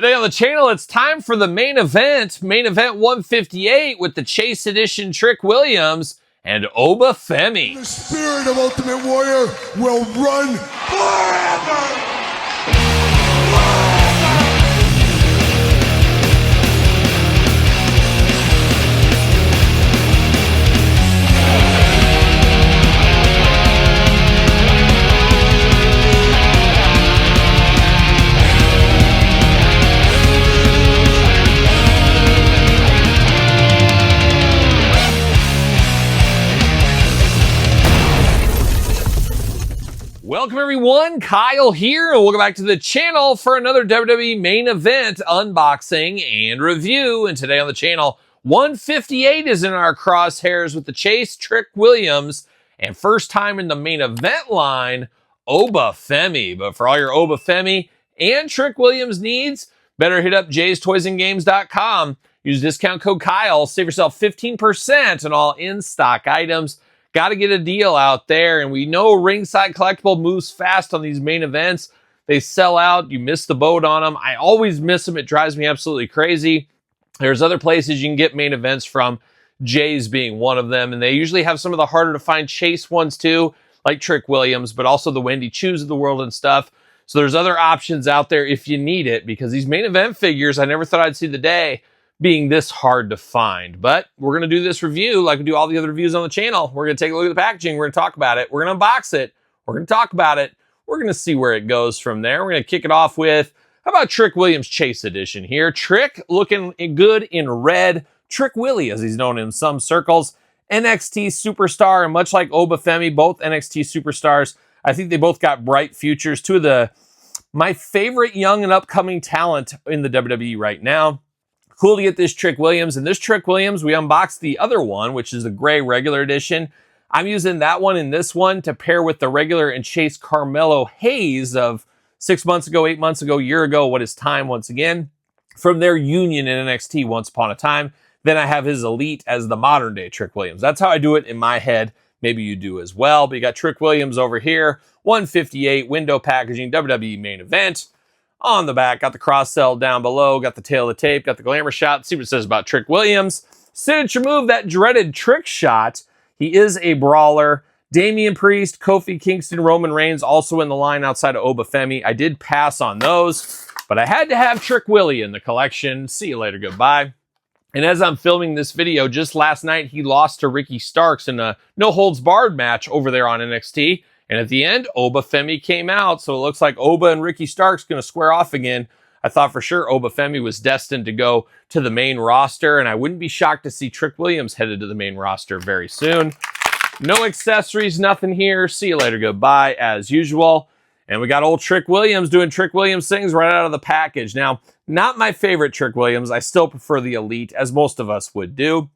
Today on the channel, it's time for the main event 158 with the Chase Edition Trick Williams and Oba Femi. The spirit of Ultimate Warrior will run forever! Welcome everyone, Kyle here, and welcome back to the channel for another WWE main event unboxing and review. And today on the channel, 158 is in our crosshairs with the Chase Trick Williams, and first time in the main event line, Oba Femi. But for all your Oba Femi and Trick Williams needs, better hit up jaystoysandgames.com. Use discount code Kyle, save yourself 15% on all in-stock items. Got to get a deal out there, and we know Ringside Collectible moves fast on these main events. They sell out. You miss the boat on them. I always miss them. It drives me absolutely crazy. There's other places you can get main events from, Jay's being one of them, and they usually have some of the harder to find Chase ones too, like Trick Williams, but also the Wendy Choos of the world and stuff. So there's other options out there if you need it, because these main event figures, I never thought I'd see the day being this hard to find. But we're going to do this review like we do all the other reviews on the channel. We're going to take a look at the packaging. We're going to talk about it. We're going to unbox it. We're going to talk about it. We're going to see where it goes from there. We're going to kick it off with, how about Trick Williams Chase Edition here? Trick looking good in red. Trick Willie, as he's known in some circles. NXT superstar, and much like Oba Femi, both NXT superstars. I think they both got bright futures. Two of my favorite young and upcoming talent in the WWE right now. Cool to get this Trick Williams. And this Trick Williams, we unboxed the other one, which is the gray regular edition. I'm using that one and this one to pair with the regular and Chase Carmelo Hayes of 6 months ago, 8 months ago, year ago, what is time once again, from their union in NXT once upon a time. Then I have his Elite as the modern day Trick Williams. That's how I do it in my head. Maybe you do as well. But you got Trick Williams over here, 158, window packaging, WWE main event. On the back, got the cross cell down below, got the tail of the tape, got the glamour shot. Let's see what it says about Trick Williams. Signature move, that dreaded trick shot. He is a brawler. Damian Priest, Kofi Kingston, Roman Reigns also in the line outside of Oba Femi. I did pass on those, but I had to have Trick Willie in the collection. See you later, goodbye. And as I'm filming this video, just last night, he lost to Ricky Starks in a no-holds-barred match over there on NXT. And at the end, Oba Femi came out, so it looks like Oba and Ricky Stark's going to square off again. I thought for sure Oba Femi was destined to go to the main roster, and I wouldn't be shocked to see Trick Williams headed to the main roster very soon. No accessories, nothing here. See you later, goodbye, as usual. And we got old Trick Williams doing Trick Williams things right out of the package. Now, not my favorite Trick Williams. I still prefer the Elite, as most of us would do.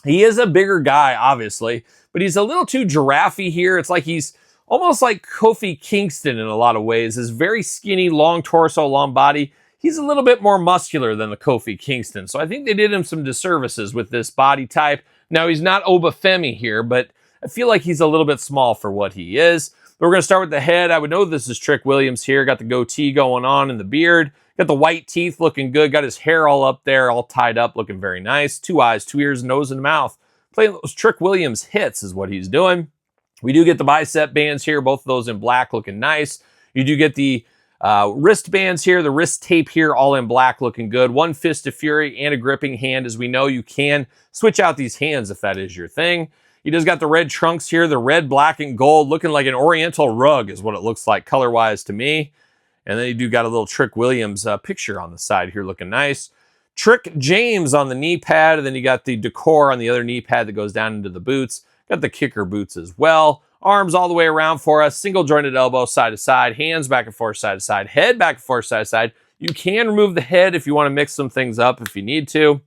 He is a bigger guy, obviously, but he's a little too giraffe here. It's like he's almost like Kofi Kingston in a lot of ways. Is very skinny, long torso, long body. He's a little bit more muscular than the Kofi Kingston. So I think they did him some disservices with this body type. Now, he's not Oba Femi here, but I feel like he's a little bit small for what he is. But we're going to start with the head. I would know this is Trick Williams here. Got the goatee going on and the beard. Got the white teeth looking good. Got his hair all up there, all tied up, looking very nice. 2 eyes, 2 ears, nose, and mouth. Playing those Trick Williams hits is what he's doing. We do get the bicep bands here, both of those in black, looking nice. You do get the wrist bands here, the wrist tape here, all in black, looking good. One fist of fury and a gripping hand. As we know, you can switch out these hands if that is your thing. He does got the red trunks here, the red, black, and gold, looking like an oriental rug is what it looks like color-wise to me. And then you do got a little Trick Williams picture on the side here, looking nice. Trick James on the knee pad, and then you got the decor on the other knee pad that goes down into the boots. Got the kicker boots as well. Arms all the way around for us. Single jointed elbow side to side. Hands back and forth side to side. Head back and forth side to side. You can remove the head if you want to mix some things up if you need to.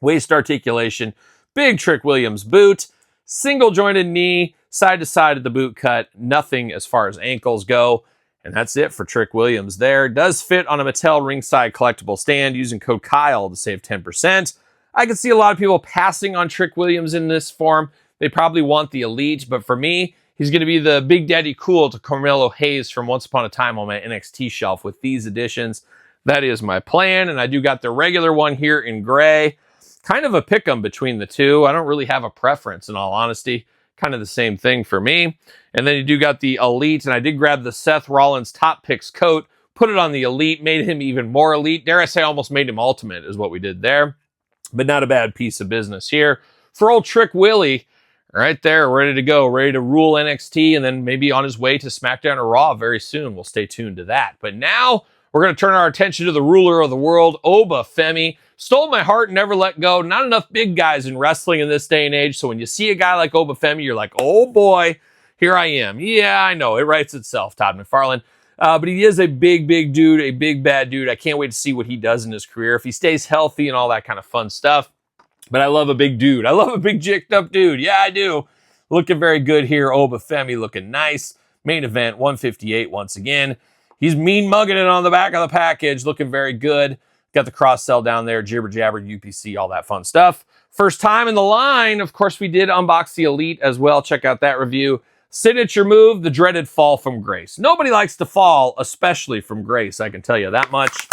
Waist articulation. Big Trick Williams boot. Single jointed knee. Side to side of the boot cut. Nothing as far as ankles go. And that's it for Trick Williams there. Does fit on a Mattel Ringside Collectible stand using code Kyle to save 10%. I can see a lot of people passing on Trick Williams in this form. They probably want the Elite, but for me, he's going to be the Big Daddy Cool to Carmelo Hayes from Once Upon a Time on my NXT shelf with these additions. That is my plan, and I do got the regular one here in gray. Kind of a pick-em between the two. I don't really have a preference, in all honesty. Kind of the same thing for me. And then you do got the Elite, and I did grab the Seth Rollins Top Picks coat, put it on the Elite, made him even more elite. Dare I say, almost made him ultimate is what we did there. But not a bad piece of business here. For old Trick Willie, right there, ready to go, ready to rule NXT, and then maybe on his way to SmackDown or Raw very soon. We'll stay tuned to that. But now, we're going to turn our attention to the ruler of the world, Oba Femi. Stole my heart, never let go. Not enough big guys in wrestling in this day and age. So when you see a guy like Oba Femi, you're like, oh boy, here I am. Yeah, I know. It writes itself, Todd McFarlane. But he is a big dude, a big bad dude. I can't wait to see what he does in his career. If he stays healthy and all that kind of fun stuff. But I love a big dude. I love a big jicked up dude. Yeah, I do. Looking very good here. Oba Femi looking nice. Main event 158 once again. He's mean mugging it on the back of the package, looking very good. Got the cross sell down there, jibber jabber, UPC, all that fun stuff. First time in the line, of course, we did unbox the Elite as well. Check out that review. Signature move, the dreaded fall from grace. Nobody likes to fall, especially from grace, I can tell you that much.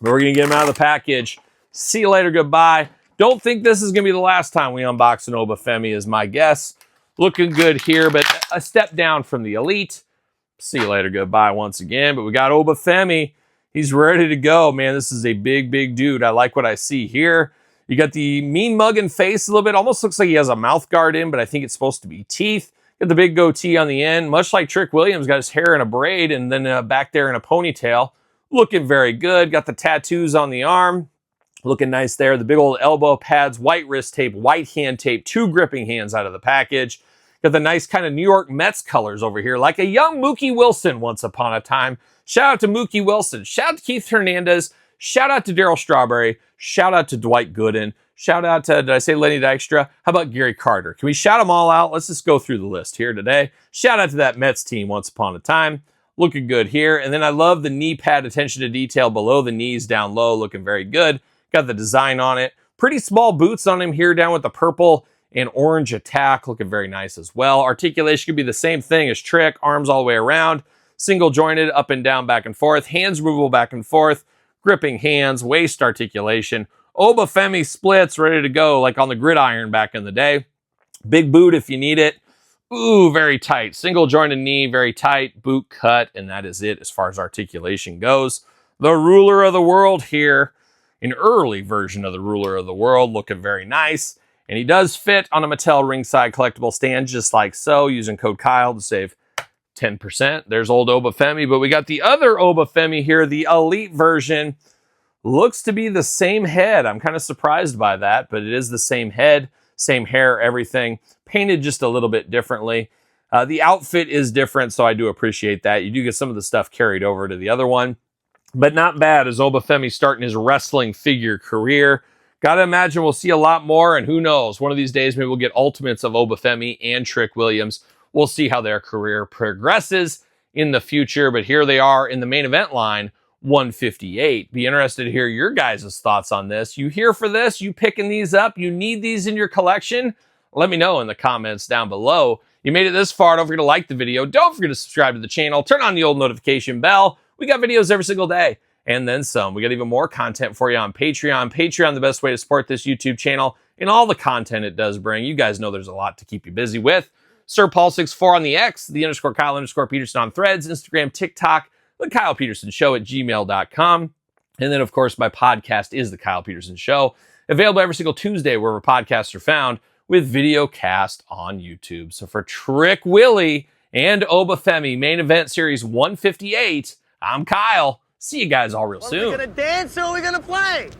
But we're going to get him out of the package. See you later, goodbye. Don't think this is going to be the last time we unbox an Oba Femi is my guess. Looking good here, but a step down from the Elite. See you later, goodbye once again. But we got Oba Femi. He's ready to go, man. This is a big dude. I like what I see here. You got the mean mugging face a little bit. Almost looks like he has a mouth guard in, but I think it's supposed to be teeth. Got the big goatee on the end. Much like Trick Williams, got his hair in a braid and then back there in a ponytail. Looking very good. Got the tattoos on the arm. Looking nice there. The big old elbow pads, white wrist tape, white hand tape, 2 gripping hands out of the package. Got the nice kind of New York Mets colors over here, like a young Mookie Wilson once upon a time. Shout out to Mookie Wilson. Shout out to Keith Hernandez. Shout out to Darryl Strawberry. Shout out to Dwight Gooden. Shout out to, did I say Lenny Dykstra? How about Gary Carter? Can we shout them all out? Let's just go through the list here today. Shout out to that Mets team once upon a time. Looking good here. And then I love the knee pad attention to detail below the knees down low. Looking very good. Got the design on it. Pretty small boots on him here down with the purple and orange attack. Looking very nice as well. Articulation could be the same thing as Trick. Arms all the way around. Single jointed, up and down, back and forth. Hands removable back and forth. Gripping hands. Waist articulation. Oba Femi splits, ready to go, like on the gridiron back in the day. Big boot if you need it. Ooh, very tight. Single jointed knee, very tight. Boot cut, and that is it as far as articulation goes. The ruler of the world here. An early version of the ruler of the world. Looking very nice. And he does fit on a Mattel ringside collectible stand, just like so, using code Kyle to save 10%. There's old Oba Femi, but we got the other Oba Femi here, the Elite version. Looks to be the same head. I'm kind of surprised by that, but it is the same head, same hair, everything. Painted just a little bit differently. The outfit is different, so I do appreciate that. You do get some of the stuff carried over to the other one, but not bad as Oba Femi starting his wrestling figure career. Gotta imagine we'll see a lot more, and who knows, one of these days maybe we'll get ultimates of Oba Femi and Trick Williams. We'll see how their career progresses in the future, but here they are in the main event line, 158. Be interested to hear your guys' thoughts on this. You here for this? You picking these up? You need these in your collection? Let me know in the comments down below. You made it this far. Don't forget to like the video. Don't forget to subscribe to the channel. Turn on the old notification bell. We got videos every single day and then some. We got even more content for you on Patreon. Patreon, the best way to support this YouTube channel and all the content it does bring. You guys know there's a lot to keep you busy with. Sir Paul64 on the X, the _Kyle_Peterson on Threads, Instagram, TikTok, the Kyle Peterson Show at gmail.com. And then, of course, my podcast is The Kyle Peterson Show, available every single Tuesday wherever podcasts are found, with video cast on YouTube. So for Trick Willie and Oba Femi, main event series 158, I'm Kyle. See you guys all real soon. Are we gonna dance or are we gonna play?